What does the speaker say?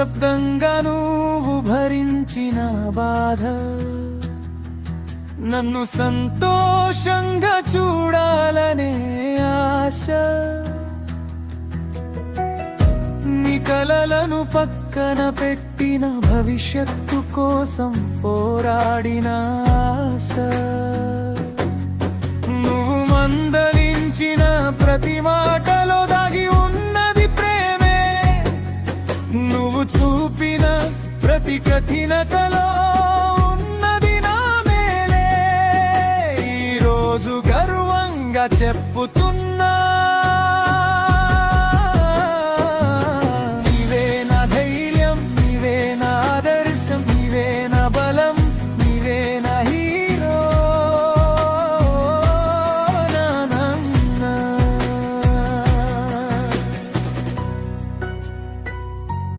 నిశ్శబ్దంగా నువ్వు భరించిన బాధ నన్ను సంతోషంగా చూడాలనే ఆశ నీ కలలను పక్కన పెట్టిన భవిష్యత్తు కోసం పోరాడిన ఆశ నువ్వు మందలించిన ప్రతి మాటలో దాగి ఉన్నది ప్రేమే నువ్వు చూపిన ప్రతి కఠినతలో ఉన్నది నా మేలే ఈరోజు గర్వంగా చెప్పుతున్నా